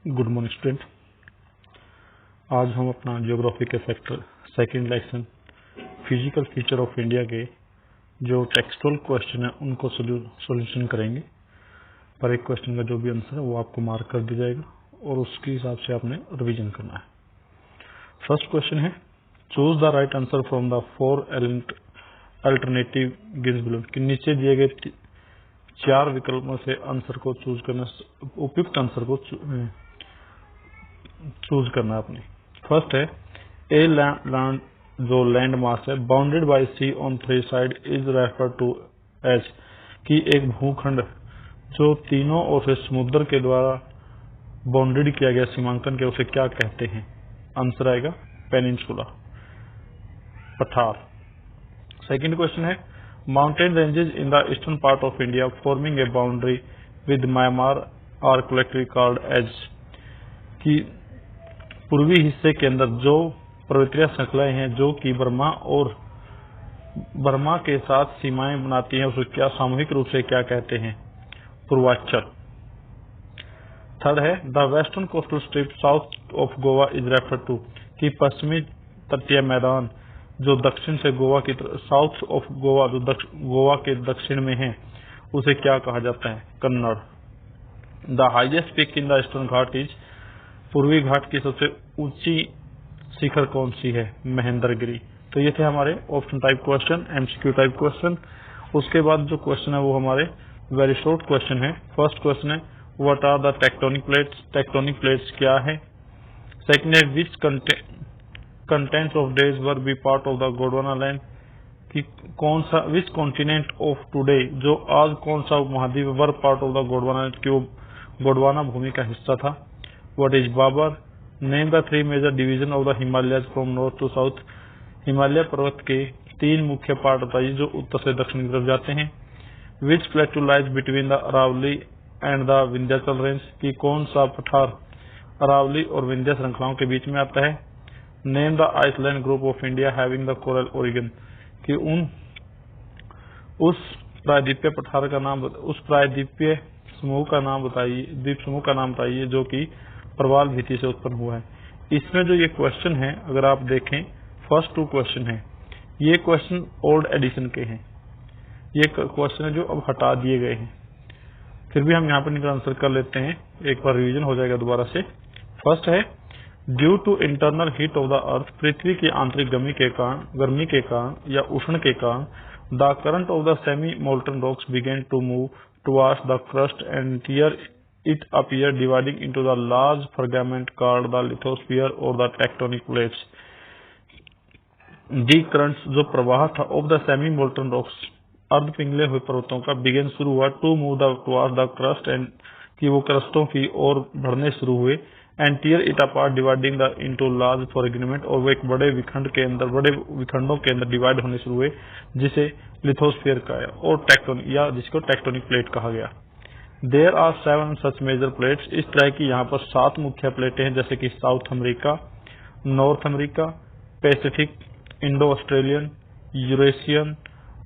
Good morning student. आज हम अपना ज्योग्राफी के sector second lecture physical feature of India के जो टेक्सटुअल क्वेश्चन है उनको सॉल्यूशन करेंगे। पर एक क्वेश्चन का जो भी आंसर है वो आपको मार्क कर दिया जाएगा और उसके हिसाब से आपने रिवीजन करना है। फर्स्ट क्वेश्चन है, choose the right answer from the four alternative gives below. कि नीचे दिए गए चार विकल्पों से आंसर को चूज करना, उपयुक्त आंसर को चूज करना आपने। फर्स्ट है, ए लैंड जो लैंड मास है bounded by sea on three side is refer to as. कि एक भूखंड जो तीनों ओर से समुद्र के द्वारा बाउंडेड किया गया, सीमांकन के, उसे क्या कहते हैं? आंसर आएगा पेनिनसुला, पठार। सेकंड क्वेश्चन है, mountain ranges in the eastern part of India forming a boundary with Myanmar are collectively called as. कि पूर्वी हिस्से के अंदर जो पर्वतीय श्रृंखलाएं हैं जो कि बर्मा के साथ सीमाएं बनाती हैं, उसे क्या सामूहिक रूप से क्या कहते हैं? पूर्वांचल। थर्ड है, the western coastal strip south of Goa is refer to. कि पश्चिमी तटीय मैदान जो दक्षिण से गोवा की साउथ ऑफ गोवा जो गोवा के दक्षिण में है उसे क्या कहा जाता है? Kannada. The highest peak in the eastern Ghat is. पूर्वी घाट की सबसे ऊंची शिखर कौन सी है? महेंद्रगिरी। तो ये थे हमारे option type question, MCQ type question. उसके बाद जो क्वेश्चन है वो हमारे वेरी शॉर्ट क्वेश्चन है। फर्स्ट क्वेश्चन है, what are the tectonic plates. Tectonic plates क्या है? सेकंड है, which continents of these were be part of the Gondwana land. कि कौन सा, विच कॉन्टिनेंट ऑफ टुडे जो आज कौन सा महाद्वीप were part of the Gondwana land, कि वो गोंडवाना भूमि का हिस्सा था। What is Bhabar. Name the three major division of the Himalaya from north to south. Himalaya पर्वत के तीन मुख्य पार्ट बताइए जो उत्तर से दक्षिण की तरफ जाते हैं। Which plateau lies between the Aravalli and the Vindhyachal range. की कौन सा पठार अरावली और विंध्य श्रृंखलाओं के बीच में आता है। Name the island group of India having the coral origin. कि उस प्रायद्वीपीय पठार का नाम, उस प्रायद्वीपीय समूह का नाम बताइए, द्वीप समूह का नाम बताइए जो कि प्रवाल भीति से उत्पन्न हुआ है। इसमें जो ये क्वेश्चन है अगर आप देखें, फर्स्ट टू क्वेश्चन है, ये क्वेश्चन ओल्ड एडिशन के हैं। ये क्वेश्चन है जो अब हटा दिए गए हैं, फिर भी हम यहाँ पर इनका आंसर कर लेते हैं, एक बार रिवीजन हो जाएगा दोबारा से। फर्स्ट है, due to internal heat of the earth. पृथ्वी की आंतरिक गर्मी के कारण या उष्ण के कारण the current of the semi molten rocks begin to move towards the crust and tear it appear dividing into the large fragment called the lithosphere और the tectonic plates. The currents जो प्रवाह था of the semi molten rocks अर्ध पिघले हुए पर्वतों का begin शुरू हुआ to move towards the crust and कि वो क्रस्टों की ओर बढ़ने शुरू हुए and tear it apart dividing the into large fragment और वो एक बड़े विखंडों के अंदर डिवाइड होने शुरू हुए जिसे लिथोस्फीयर का है और टेक्टोनिक या जिसको टेक्टोनिक प्लेट कहा गया। There are 7 such major plates. इस तरह की यहाँ पर 7 मुख्य प्लेटें हैं जैसे कि South America, North America, Pacific, Indo Australian, Eurasian,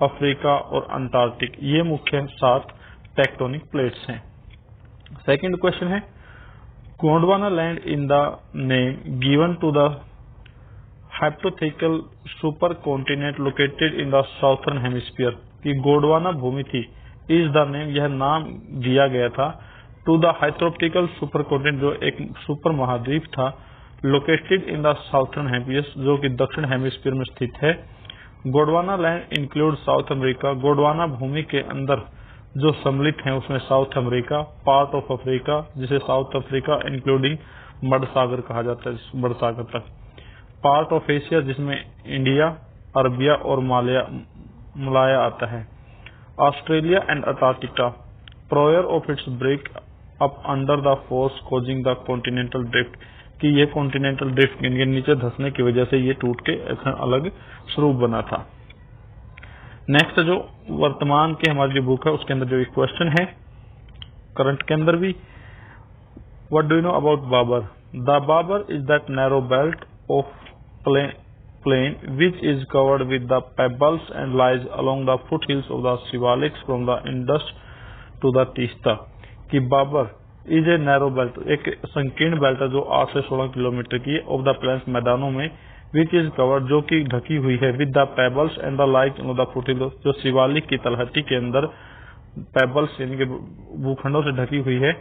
Africa और अंटार्कटिक। ये मुख्य 7 टेक्टोनिक प्लेट्स हैं। सेकंड क्वेश्चन है, Gondwana land in the name given to the hypothetical super continent located in the southern hemisphere. कि गोंडवाना भूमि थी, इज द नेम यह नाम दिया गया था to the hypothetical super continent जो एक सुपर महाद्वीप था, located in the southern hemisphere जो कि दक्षिण हेमिस्फीयर में स्थित है। Gondwana land include South America. Gondwana भूमि के अंदर जो सम्मिलित हैं उसमें South America, part of Africa जिसे South Africa including Madagascar कहा जाता है, मड सागर तक, पार्ट ऑफ एशिया जिसमें इंडिया, अरबिया और मलाया आता है, Australia and Antarctica, prior of its break up under the force causing the continental drift. कि ये कॉन्टिनेंटल ड्रिफ्ट इनके नीचे धंसने की वजह से ये टूट के अलग स्वरूप बना था। नेक्स्ट जो वर्तमान के हमारी जो बुक है उसके अंदर जो एक क्वेश्चन है, करंट के अंदर भी, what do you know about Bhabar. The Bhabar is that narrow belt of plain which is covered with the pebbles and lies along the foot hills of the Shivaliks from the Indus to the Teesta. कि Bhabar is a narrow belt, एक संकीर्ण belt है जो 8 से 16 kilometre की है, of the planes मैदानों में, विच इज कवर्ड जो कि ढकी हुई है, with the pebbles and the like of the foothills, जो शिवालिक की तलहटी के अंदर पेबल्स यानी कि भूखंडों से ढकी हुई है,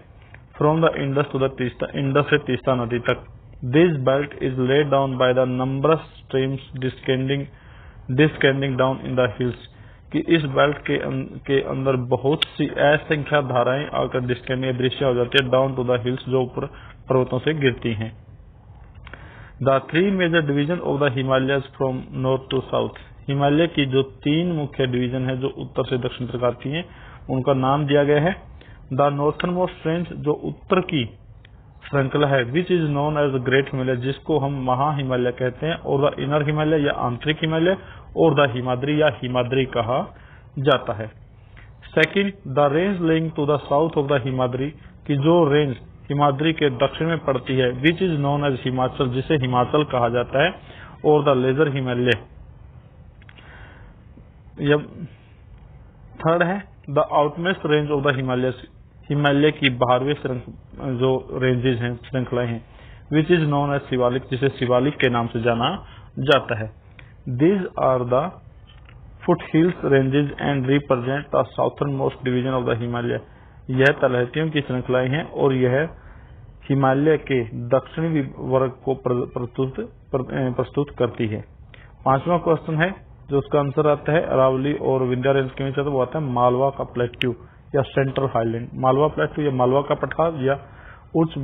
from the Indus to the Teesta, Indus से तीस्ता नदी तक। This belt is laid down by the numbers streams descending down in the hills, कि इस बेल्ट के अंदर बहुत सी असंख्या धाराएं आकर डिस्केंडिंग दृश्य हो जाती है, डाउन टू द हिल्स, जो ऊपर पर्वतों से गिरती हैं। The 3 major division of the Himalayas from north to south, Himalaya की जो 3 मुख्य डिवीजन है जो उत्तर से दक्षिण तक आती हैं, उनका नाम दिया गया है। द नॉर्थन मोस्ट रेंज, जो उत्तर की श्रृंखला है, which is known as great Himalaya, जिसको हम महा हिमालय कहते हैं, और द इनर हिमालय या आंतरिक हिमालय, और द हिमाद्री या हिमाद्री कहा जाता है। Second, the range lying to the south of the Himadri, की जो रेंज हिमाद्री के दक्षिण में पड़ती है, which is known as Himachal, जिसे हिमाचल कहा जाता है, और द लेजर हिमालय। थर्ड है the outmost range of the Himalaya, Himalaya की बाहरवी जो रेंजेस हैं, श्रृंखलाएं हैं, which is known as Shivalik, जिसे शिवालिक के नाम से जाना जाता है। These are the foot hills ranges and represent the southern most division of the Himalaya, यह तलहटियों की श्रृंखलाएं हैं और यह हिमालय के दक्षिणी वर्ग को प्रस्तुत करती है। 5वां क्वेश्चन है जो उसका आंसर आता है अरावली और विंध्या रेंज के नीचे, तो वो आता है मालवा का प्लेट्यू या सेंट्रल हाईलैंड, मालवा प्लेट्यू या मालवा का पठार या उच्च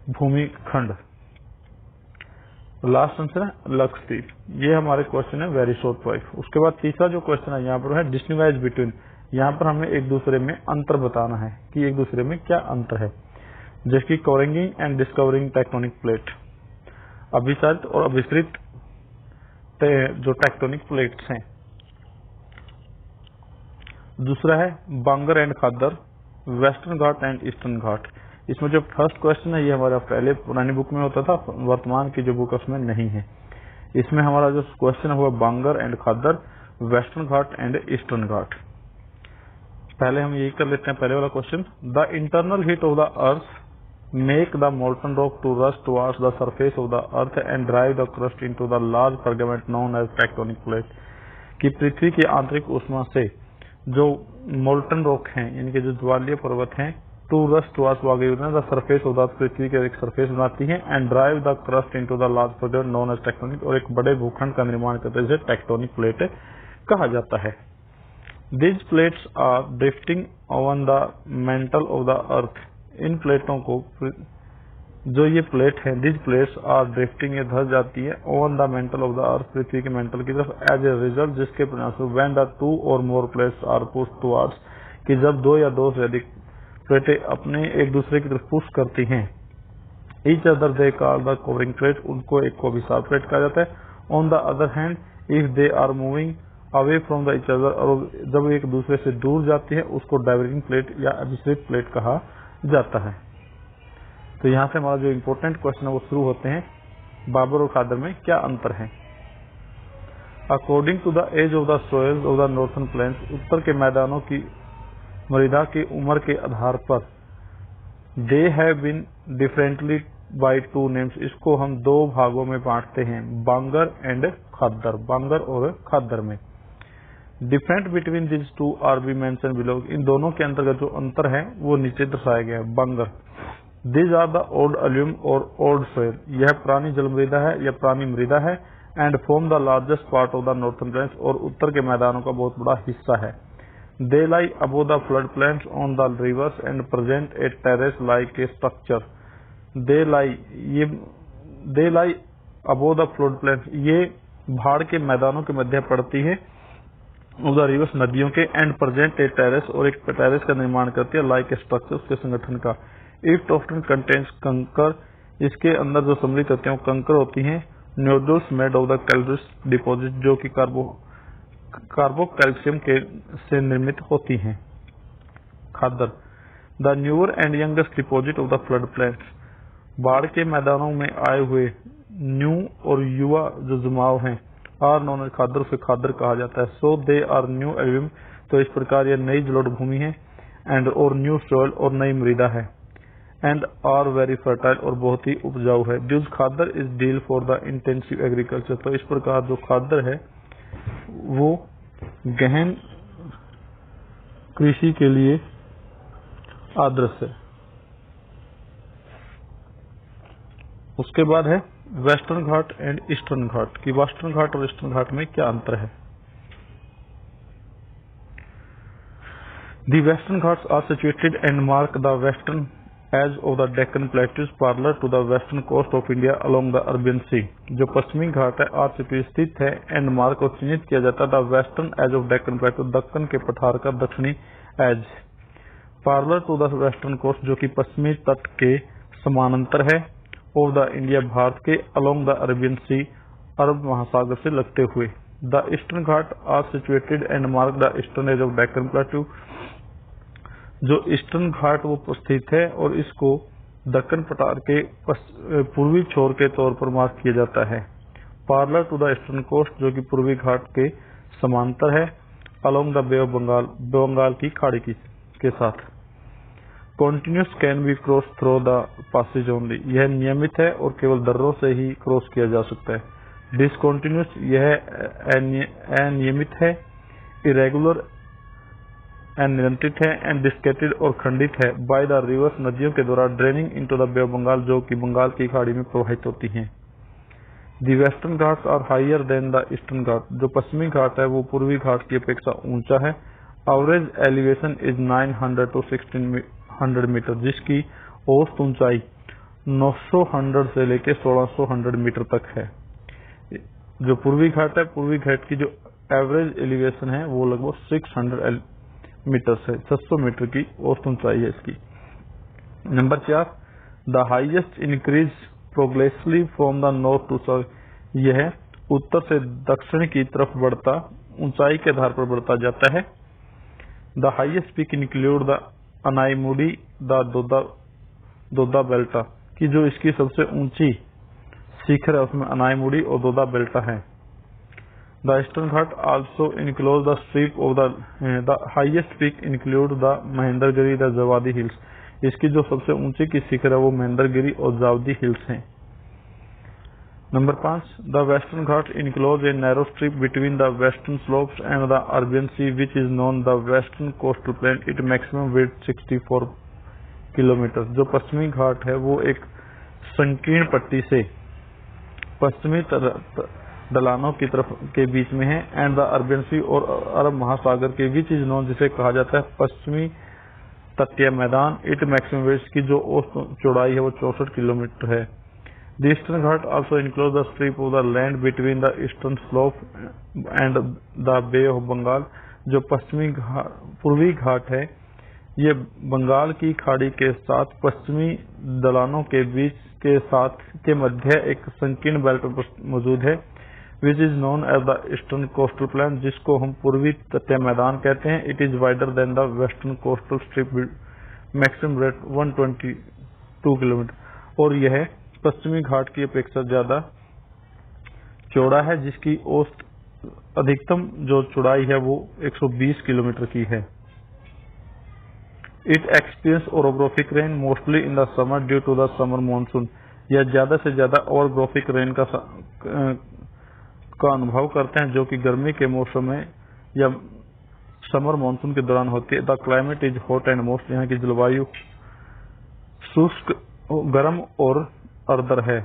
भूमि खंड। लास्ट आंसर है लक्षद्वीप। ये हमारे क्वेश्चन है वेरी शॉर्ट वाइफ। उसके बाद तीसरा जो क्वेश्चन है यहाँ पर है डिस्टिंग्विश बिटवीन, यहाँ पर हमें एक दूसरे में अंतर बताना है कि एक दूसरे में क्या अंतर है, जैसे कि covering and discovering tectonic plate, अभिसरित और अभिसरित जो टेक्टोनिक प्लेट्स हैं। दूसरा है Bangar and Khadar, Western Ghat and Eastern Ghat. इसमें जो फर्स्ट क्वेश्चन है ये हमारा पहले पुरानी बुक में होता था, वर्तमान की जो बुक है उसमें नहीं है। इसमें हमारा जो क्वेश्चन हुआ Bangar and Khadar, Western Ghat and Eastern Ghat. पहले हम यही कर लेते हैं पहले वाला question. The internal heat of the earth make the molten rock to rust towards the surface of the earth and drive the crust into the large fragment known as tectonic plate, कि पृथ्वी की आंतरिक ऊष्मा से जो molten rock हैं यानी कि जो ज्वालीय पर्वत हैं, to rust towards the surface of the पृथ्वी के एक सरफेस बनाती हैं, and drive the crust into the large fragment known as tectonic, और एक बड़े भूखंड का निर्माण करते हैं जिसे टेक्टोनिक प्लेट कहा जाता है। These plates are drifting on the mantle of the earth, इन प्लेटों को जो ये प्लेट है, these plates are drifting, ये धस जाती है on the mantle of the earth, पृथ्वी के मेंटल की तरफ, as a result जिसके परिणामस्वरूप when the 2 or more plates are pushed towards, कि जब 2 या 2 से अधिक प्लेटें अपने एक दूसरे की तरफ पुश करती हैं, each other they call the covering plate, उनको एक को अभिसार प्लेट कहा जाता है। on the other hand if they are moving away from the each other, और जब एक दूसरे से दूर जाती है उसको डाइवर्जिंग प्लेट या अभिसरित प्लेट कहा जाता है। तो यहाँ से हमारा जो इम्पोर्टेंट क्वेश्चन है वो शुरू होते हैं। बाबर और खादर में क्या अंतर है? According to the age of the soils of the northern plains, उत्तर के मैदानों की मृदा की उम्र के आधार पर, they have been differently by 2 names, इसको हम 2 भागों में बांटते हैं, बांगर एंड खादर, बांगर और खादर में। Different between this 2 are be mention below, इन दोनों के अंतर्गत जो अंतर है वो नीचे दर्शाया गया है। Bangar, these are the old alluvium और ओल्ड सोइल, यह पुरानी जल मृदा है या पुरानी मृदा है, and form the largest part of the northern plains, और उत्तर के मैदानों का बहुत बड़ा हिस्सा है। They lie above the flood plains on the rivers and present a terrace like a structure. They lie above the flood plains, ये भाड़ के मैदानों के मध्य पड़ती है, उधर रिवर्स नदियों के, एंड प्रेजेंट ए टेरेस, और एक टेरेस का निर्माण करती है, लाइक ए स्ट्रक्चर, उसके संगठन का। इट ऑफ्टन कंटेन्स कंकर, इसके अंदर जो सम्मिलित होते हैं कंकर होती हैं। Nodules made of the calcareous deposit, जो कि कार्बो कैल्शियम के से निर्मित होती हैं। Khadar, the newer and youngest deposit of the flood plains, बाढ़ के मैदानों में आए हुए न्यू और युवा जो जमाव हैं, आर नॉन एज खादर, से खादर कहा जाता है। सो दे आर न्यू एल्यूम, तो इस प्रकार यह नई जलोढ़ भूमि है, एंड और न्यू सोइल, और नई मृदा है। एंड आर वेरी फर्टाइल और बहुत ही उपजाऊ है। This khadar is deal for the intensive agriculture. तो इस प्रकार जो खादर है वो गहन कृषि के लिए आदर्श है। उसके बाद है वेस्टर्न घाट एंड ईस्टर्न घाट कि वेस्टर्न घाट और ईस्टर्न घाट में क्या अंतर है। The Western Ghats are situated and mark the western edge of the Deccan Plateaus parallel to the western coast of India along the Arabian Sea। जो पश्चिमी घाट है आज स्थित है एंड मार्क और चिन्हित किया जाता है the western edge of Deccan plateau, Deccan के पठार का दक्षिणी edge, parallel to the western coast जो कि पश्चिमी तट के समानांतर है, ऑफ द इंडिया भारत के, अलोंग द अरेबियन सी अरब महासागर से लगते हुए। The eastern Ghat are situated and mark the eastern edge of Deccan plateau, जो ईस्टर्न घाट वो स्थित है और इसको दक्कन पठार के पूर्वी छोर के तौर पर मार्क किया जाता है। Parallel to the eastern coast जो कि पूर्वी घाट के समांतर है, along the bay of Bengal, Bengal की खाड़ी के साथ। Continuous can be cross through the passes only, यह नियमित है और केवल दर्रों से ही क्रॉस किया जा सकता है। डिसकॉन्टिन्यूस यह अनियमित है, इरेगुलर नियंत्रित है, एंड डिस्केटेड और खंडित है, बाय द रिवर्स नदियों के द्वारा draining into the bay of Bengal जो कि बंगाल की खाड़ी में प्रवाहित होती हैं। The Western Ghats are higher than the eastern Ghat, जो पश्चिमी घाट है वो पूर्वी घाट की अपेक्षा ऊंचा है। Average elevation is 900 to 1600 metre, जिसकी औसत ऊंचाई 900 से लेकर 1600 मीटर तक है। जो पूर्वी घाट है, पूर्वी घाट की जो एवरेज एलिवेशन है वो लगभग 600 मीटर से 600 मीटर की औसत ऊंचाई है इसकी। Number 4, the highest increase progressively from the north to south, यह उत्तर से दक्षिण की तरफ बढ़ता ऊंचाई के आधार पर बढ़ता जाता है। The highest peak include the Anaimudi the Doda Betta, की जो इसकी सबसे ऊंची शिखर है उसमें अनाईमुडी और दोदा बेल्टा है। The Eastern Ghat also includes the strip of the highest peak include the Mahendragiri the Javadi hills, इसकी जो सबसे ऊंची की शिखर है वो महेंद्रगिरी और जावदी हिल्स हैं। Number 5, the western Ghat includes a narrow strip between the western slopes and the Arabian Sea which is known the western coastal plain, it maximum width 64 kilometre. जो पश्चिमी घाट है वो एक संकीर्ण पट्टी से पश्चिमी ढलानों की तरफ के बीच में है, एंड द अरबियन सी और अरब महासागर के बीच इज नोन जिसे कहा जाता है पश्चिमी तटीय मैदान। इट मैक्सिमम वेस्ट की जो औसत चौड़ाई है वो 64 किलोमीटर है। The eastern Ghat also include the strip of the land between the eastern slope and the bay of Bengal, जो पूर्वी घाट है ये बंगाल की खाड़ी के साथ पश्चिमी ढलानों के बीच के मध्य एक संकीर्ण बेल्ट मौजूद है, which is known as the eastern coastal plain, जिसको हम पूर्वी तटीय मैदान कहते हैं। It is wider than the western coastal strip maximum rate 122 kilometre, और यह पश्चिमी घाट की अपेक्षा ज्यादा चौड़ा है जिसकी औसत अधिकतम जो चौड़ाई है वो 120 किलोमीटर की है। It experience orographic rain mostly in the summer due to the summer monsoon, यह ज्यादा से ज्यादा ओरोग्राफिक रेन का अनुभव करते हैं जो कि गर्मी के मौसम में या समर मानसून के दौरान होती है। The climate is hot and most, यहाँ की जलवायु शुष्क गर्म और आर्द्र है।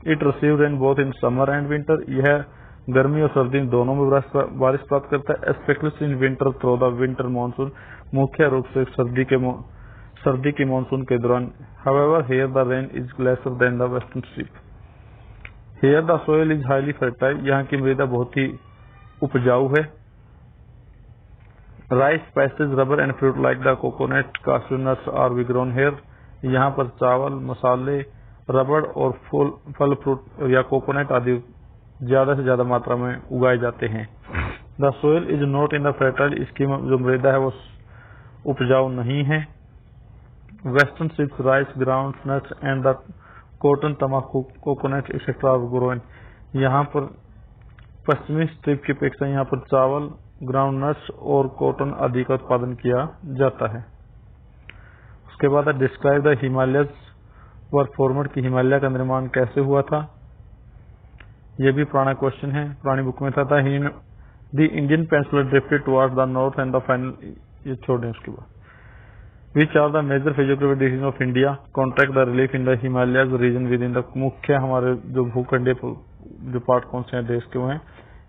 It receive rain both in summer and winter, यह गर्मी और सर्दी दोनों में बारिश प्राप्त करता है। Specially in winter through the winter monsoon, मुख्य रूप से सर्दी के मानसून के दौरान। However here the rain is lesser than the western strip. Here the soil is highly fertile, यहाँ की मृदा बहुत ही उपजाऊ है। Rice, spices, rubber and fruit like the coconut, काजू nuts are be grown here, यहाँ पर चावल, मसाले, रबड़ और फल फ्रूट या कोकोनट आदि ज्यादा से ज्यादा मात्रा में उगाए जाते हैं। The soil is not in the fertile, इसकी जो मृदा है वो उपजाऊ नहीं है। Western strips rice, ground nuts and the cotton, तंबाकू, कोकोनट एक्सेट्रा ग्रोन, यहाँ पर पश्चिमी स्ट्रिप की अपेक्षा यहाँ पर चावल, ग्राउंड नट्स और कॉटन आदि का उत्पादन किया जाता है। उसके बाद describe the Himalayas were formed की हिमालय का निर्माण कैसे हुआ था। ये भी पुराना क्वेश्चन है, पुरानी बुक में था। The Indian peninsula drifted towards the north and the final, ये छोड़ दें। उसके बाद which are the major physiographic division of India contrast the relief in the Himalayas region within the, मुख्य हमारे जो भूखंडीय जो पार्ट कौन से हैं देश के, वो हैं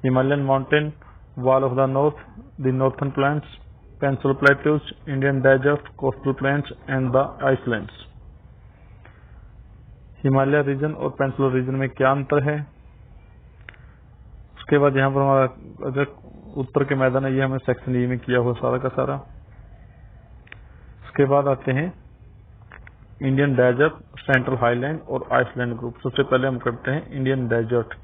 Himalayan mountain, wall of the north, the northern plains, peninsular plateaus, Indian desert, coastal plains and the islands. Himalaya region और पेनिनसुलर रीजन में क्या अंतर है। उसके बाद यहाँ पर हमारा अगर उत्तर के मैदान है, ये हमें सेक्शन ई में किया हुआ सारा का सारा। उसके बाद आते हैं इंडियन डेजर्ट, सेंट्रल हाईलैंड और आइसलैंड ग्रुप। सबसे पहले हम करते हैं Indian desert.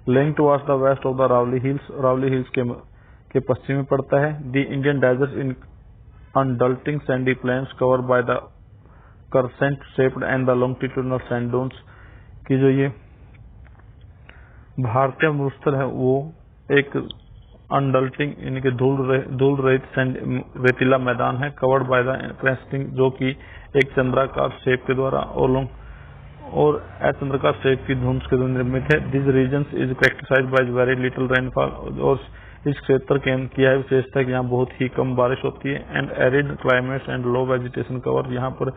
Lying towards the west of the Aravalli hills, Aravalli hills के पश्चिम में पड़ता है। The Indian desert in undulating sandy plains covered by the crescent shaped and the longitudinal sand dunes, की जो ये भारतीय मरुस्थल है वो एक अनडल्टिंग यानी कि धूल रहित रेतीला मैदान है, कवर्ड बाय द क्रेस्टिंग, जो कि एक चंद्राकार शेप के द्वारा और अचंद्राकार शेप की धुंध के द्वारा निर्मित है। This region is characterised by very little rainfall, और इस क्षेत्र की यह विशेषता है कि यहाँ बहुत ही कम बारिश होती है। And arid climates and low vegetation cover, यहाँ पर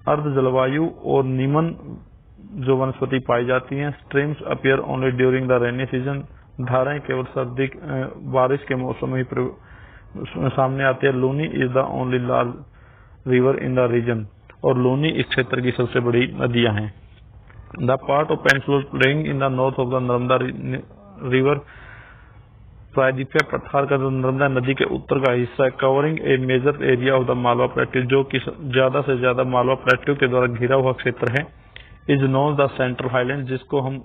अर्ध जलवायु और निमन जो वनस्पति पाई जाती हैं। Streams appear only during the rainy season, धाराएं केवल सर्दी बारिश के मौसम में ही सामने आती है। Luni is the only large river in the region, और लूनी इस क्षेत्र की सबसे बड़ी नदियां हैं। The part of peninsula lying in the north of the Narmada river, प्रायद्वीपीय पठार का जो नर्मदा नदी के उत्तर का हिस्सा है, covering a major area of the Malwa plateau, जो कि ज्यादा से ज्यादा मालवा प्लेट्यू के द्वारा घिरा हुआ क्षेत्र है। Is known the central highland, जिसको हम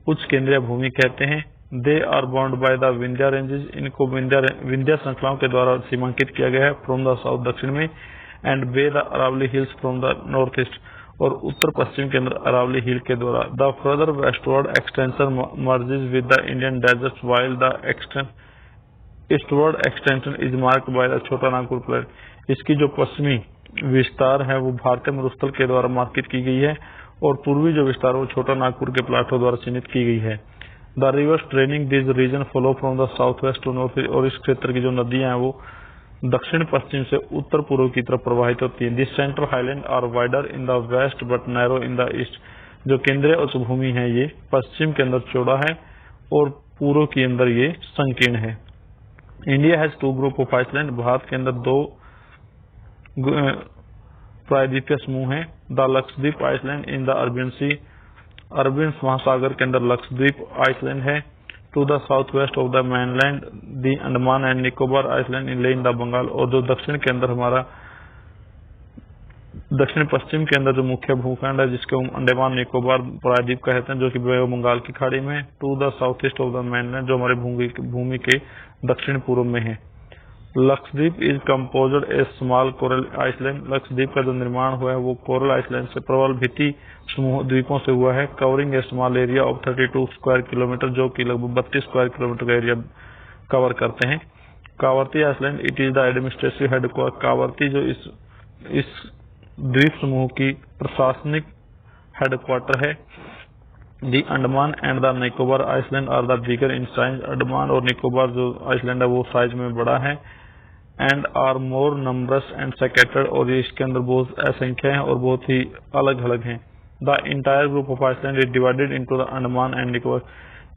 उच्च केंद्रीय भूमि कहते हैं। They are bound by the Vindhya ranges, इनको विंध्या श्रृंखलाओं के द्वारा सीमांकित किया गया है फ्रॉम द साउथ दक्षिण में, and by the Aravalli hills from the north east, और उत्तर पश्चिम के अंदर अरावली हिल के द्वारा। The further westward extension merges with the Indian desert while the eastward extension is marked by the Chota Nagpur plate, इसकी जो पश्चिमी विस्तार है वो भारतीय मरुस्थल के द्वारा मार्कित की गई है, और पूर्वी जो विस्तार वो छोटा नागपुर के प्लाटो द्वारा चिन्हित की गई है। The rivers draining this region flow from the south west to north, और इस क्षेत्र की जो नदियां हैं वो दक्षिण पश्चिम से उत्तर पूर्व की तरफ प्रवाहित होती है। This central highland are wider in the west but narrow in the east, जो केंद्रीय उच्च भूमि है ये पश्चिम के अंदर चौड़ा है और पूर्व के अंदर ये संकीर्ण है। India has two group of island, Bharat के अंदर दो प्रायद्वीपीय समूह है। The Lakshadweep island in the Arabian sea, Arabian महासागर के अंदर लक्षद्वीप आइसलैंड है। To the south west of the mainland the Andaman and Nicobar island in lane the Bengal, और जो दक्षिण के अंदर हमारा दक्षिण पश्चिम के अंदर जो मुख्य भूखंड है जिसको हम अंडमान निकोबार प्रायद्वीप कहते हैं, जो कि बंगाल की खाड़ी में है। To the south east of the mainland, जो हमारे भूमि के दक्षिण पूर्व में है। Lakshadweep is composed a small coral island, Lakshadweep का जो निर्माण हुआ है वो कोरल आइसलैंड से प्रबल भित्ति समूह द्वीपों से हुआ है। Covering a small area of 32 square kilometre, जो कि लगभग 32 स्क्वायर किलोमीटर का एरिया कवर करते हैं। Kavaratti island it is the administrative headquarter, Kavaratti जो इस द्वीप समूह की प्रशासनिक हेडक्वार्टर है। The Andaman and the Nicobar island are the bigger in size, Andaman और निकोबार जो आइसलैंड है वो साइज में बड़ा है। And are more numbers and scattered, और इसके अंदर बहुत असंख्य हैं और बहुत ही अलग अलग हैं। The entire group of island is divided into the Andaman and Nicobar,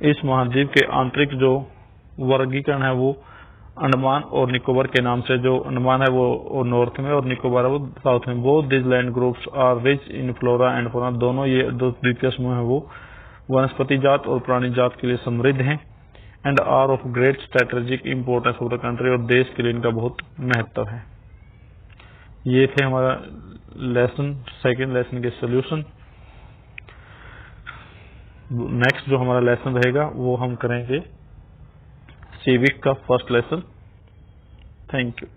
इस महाद्वीप के आंतरिक जो वर्गीकरण है वो अंडमान और निकोबार के नाम से, जो अंडमान है वो नॉर्थ में और निकोबार है वो साउथ में। Both this land groups are rich in flora and fauna, दोनों ये दो द्वीपीय समूह है वो वनस्पति जात और प्राणी जात के लिए समृद्ध हैं। And are of great strategic importance of the country, और देश के लिए इनका बहुत महत्व है। ये थे हमारा लेसन, सेकेंड लेसन के सोल्यूशन। नेक्स्ट जो हमारा लेसन रहेगा वो हम करेंगे सिविक का फर्स्ट लेसन। Thank you.